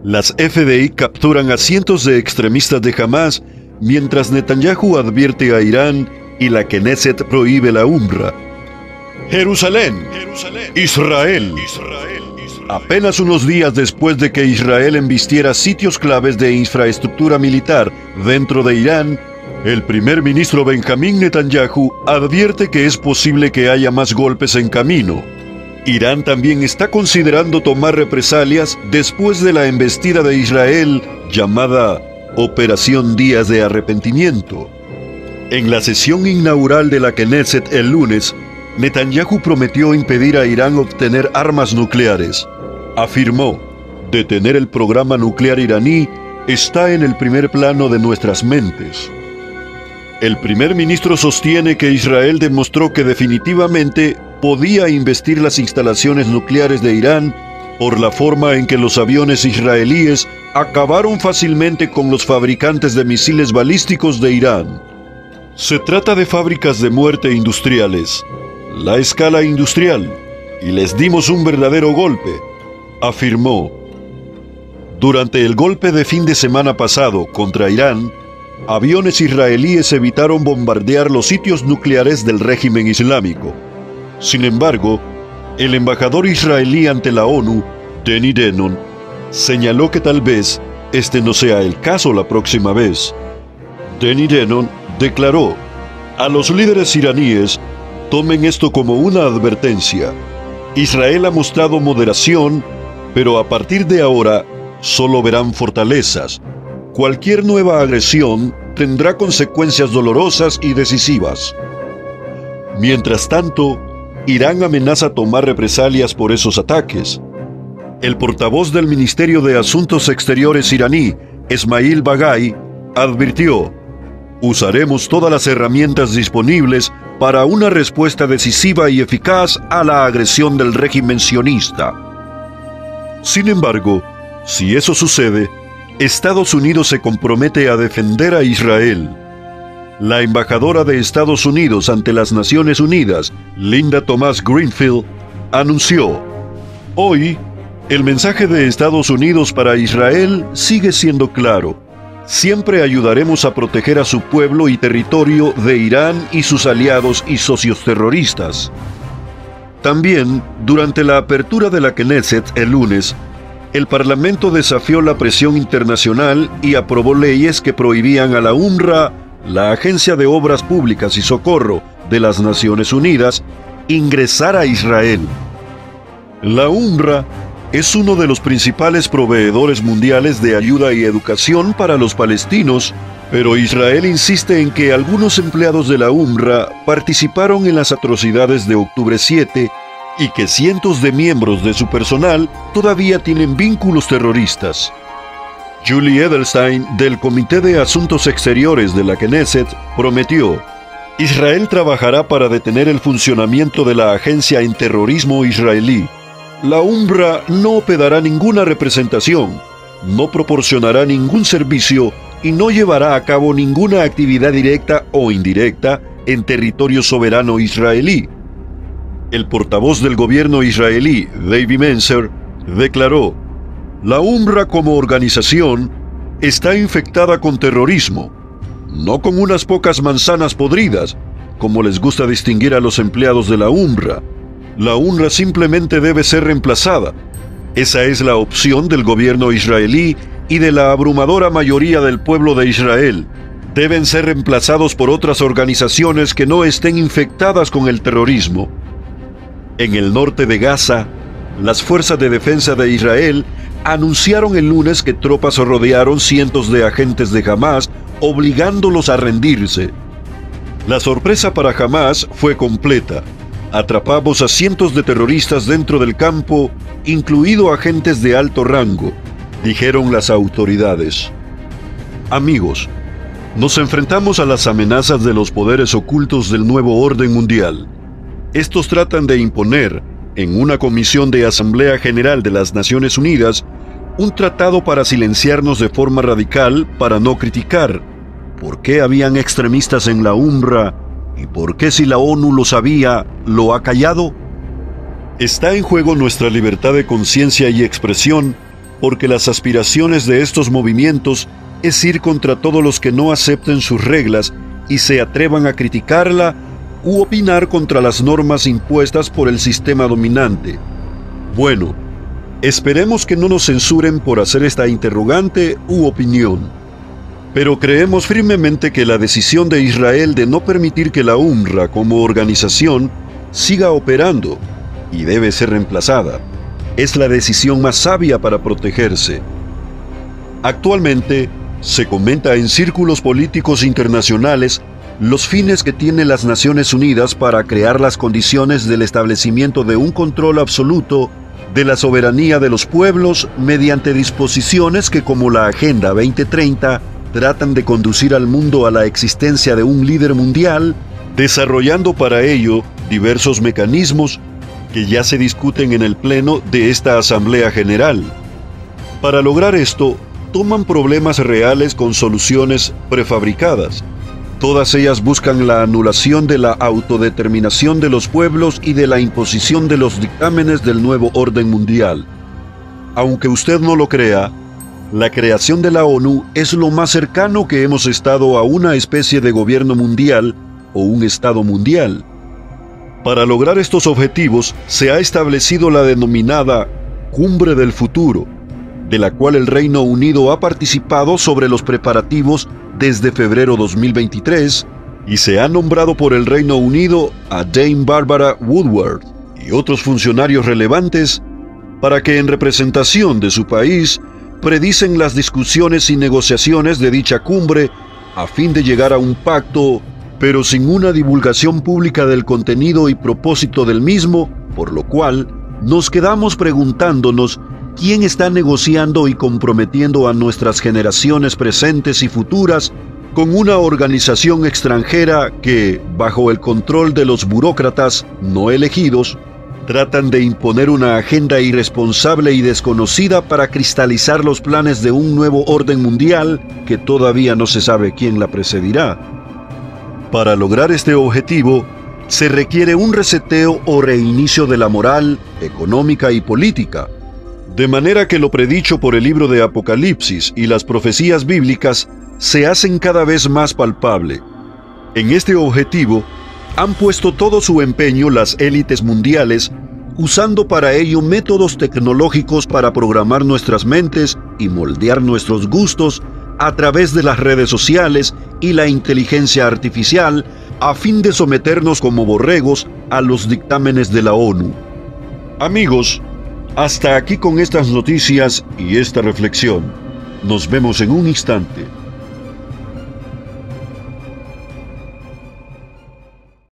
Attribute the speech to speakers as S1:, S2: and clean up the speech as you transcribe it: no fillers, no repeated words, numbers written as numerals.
S1: Las FDI capturan a cientos de extremistas de Hamás, mientras Netanyahu advierte a Irán y la Knesset prohíbe la UNRWA. Jerusalén, Israel. Apenas unos días después de que Israel embistiera sitios claves de infraestructura militar dentro de Irán, el primer ministro Benjamín Netanyahu advierte que es posible que haya más golpes en camino. Irán también está considerando tomar represalias después de la embestida de Israel llamada Operación Días de Arrepentimiento. En la sesión inaugural de la Knesset el lunes, Netanyahu prometió impedir a Irán obtener armas nucleares. Afirmó: detener el programa nuclear iraní está en el primer plano de nuestras mentes. El primer ministro sostiene que Israel demostró que definitivamente podía investir las instalaciones nucleares de Irán por la forma en que los aviones israelíes acabaron fácilmente con los fabricantes de misiles balísticos de Irán. Se trata de fábricas de muerte industriales, la escala industrial, y les dimos un verdadero golpe, afirmó. Durante el golpe de fin de semana pasado contra Irán, aviones israelíes evitaron bombardear los sitios nucleares del régimen islámico. Sin embargo, el embajador israelí ante la ONU, Danny Danon, señaló que tal vez este no sea el caso la próxima vez. Danny Danon declaró: a los líderes iraníes, tomen esto como una advertencia. Israel ha mostrado moderación, pero a partir de ahora solo verán fortalezas. Cualquier nueva agresión tendrá consecuencias dolorosas y decisivas. Mientras tanto, Irán amenaza tomar represalias por esos ataques. El portavoz del Ministerio de Asuntos Exteriores iraní, Esmail Baghai, advirtió: usaremos todas las herramientas disponibles para una respuesta decisiva y eficaz a la agresión del régimen sionista. Sin embargo, si eso sucede, Estados Unidos se compromete a defender a Israel. La embajadora de Estados Unidos ante las Naciones Unidas, Linda Thomas-Greenfield, anunció: hoy, el mensaje de Estados Unidos para Israel sigue siendo claro. Siempre ayudaremos a proteger a su pueblo y territorio de Irán y sus aliados y socios terroristas. También, durante la apertura de la Knesset el lunes, el Parlamento desafió la presión internacional y aprobó leyes que prohibían a la UNRWA, la Agencia de Obras Públicas y Socorro de las Naciones Unidas, ingresar a Israel. La UNRWA es uno de los principales proveedores mundiales de ayuda y educación para los palestinos, pero Israel insiste en que algunos empleados de la UNRWA participaron en las atrocidades de Octubre 7 y que cientos de miembros de su personal todavía tienen vínculos terroristas. Julie Edelstein, del Comité de Asuntos Exteriores de la Knesset, prometió: Israel trabajará para detener el funcionamiento de la agencia en terrorismo israelí. La UNRWA no operará ninguna representación, no proporcionará ningún servicio y no llevará a cabo ninguna actividad directa o indirecta en territorio soberano israelí. El portavoz del gobierno israelí, David Mencer, declaró: la UNRWA como organización está infectada con terrorismo, no con unas pocas manzanas podridas, como les gusta distinguir a los empleados de la UNRWA. La UNRWA simplemente debe ser reemplazada. Esa es la opción del gobierno israelí y de la abrumadora mayoría del pueblo de Israel. Deben ser reemplazados por otras organizaciones que no estén infectadas con el terrorismo. En el norte de Gaza, las fuerzas de defensa de Israel anunciaron el lunes que tropas rodearon cientos de agentes de Hamás, obligándolos a rendirse. La sorpresa para Hamás fue completa. Atrapamos a cientos de terroristas dentro del campo, incluido agentes de alto rango, dijeron las autoridades. Amigos, nos enfrentamos a las amenazas de los poderes ocultos del nuevo orden mundial. Estos tratan de imponer, en una comisión de Asamblea General de las Naciones Unidas, un tratado para silenciarnos de forma radical para no criticar. ¿Por qué habían extremistas en la UNRWA? ¿Y por qué, si la ONU lo sabía, lo ha callado? Está en juego nuestra libertad de conciencia y expresión, porque las aspiraciones de estos movimientos es ir contra todos los que no acepten sus reglas y se atrevan a criticarla u opinar contra las normas impuestas por el sistema dominante. Bueno, esperemos que no nos censuren por hacer esta interrogante u opinión. Pero creemos firmemente que la decisión de Israel de no permitir que la UNRWA como organización siga operando y debe ser reemplazada es la decisión más sabia para protegerse. Actualmente, se comenta en círculos políticos internacionales los fines que tienen las Naciones Unidas para crear las condiciones del establecimiento de un control absoluto de la soberanía de los pueblos mediante disposiciones que, como la Agenda 2030, tratan de conducir al mundo a la existencia de un líder mundial, desarrollando para ello diversos mecanismos que ya se discuten en el Pleno de esta Asamblea General. Para lograr esto, toman problemas reales con soluciones prefabricadas. Todas ellas buscan la anulación de la autodeterminación de los pueblos y de la imposición de los dictámenes del nuevo orden mundial. Aunque usted no lo crea, la creación de la ONU es lo más cercano que hemos estado a una especie de gobierno mundial o un Estado mundial. Para lograr estos objetivos se ha establecido la denominada Cumbre del Futuro, de la cual el Reino Unido ha participado sobre los preparativos desde febrero 2023 y se ha nombrado por el Reino Unido a Dame Barbara Woodward y otros funcionarios relevantes para que en representación de su país predicen las discusiones y negociaciones de dicha cumbre a fin de llegar a un pacto, pero sin una divulgación pública del contenido y propósito del mismo, por lo cual nos quedamos preguntándonos quién está negociando y comprometiendo a nuestras generaciones presentes y futuras con una organización extranjera que, bajo el control de los burócratas no elegidos, tratan de imponer una agenda irresponsable y desconocida para cristalizar los planes de un nuevo orden mundial que todavía no se sabe quién la precedirá. Para lograr este objetivo, se requiere un reseteo o reinicio de la moral, económica y política, de manera que lo predicho por el libro de Apocalipsis y las profecías bíblicas se hacen cada vez más palpable. En este objetivo, han puesto todo su empeño las élites mundiales, usando para ello métodos tecnológicos para programar nuestras mentes y moldear nuestros gustos a través de las redes sociales y la inteligencia artificial, a fin de someternos como borregos a los dictámenes de la ONU. Amigos, hasta aquí con estas noticias y esta reflexión. Nos vemos en un instante.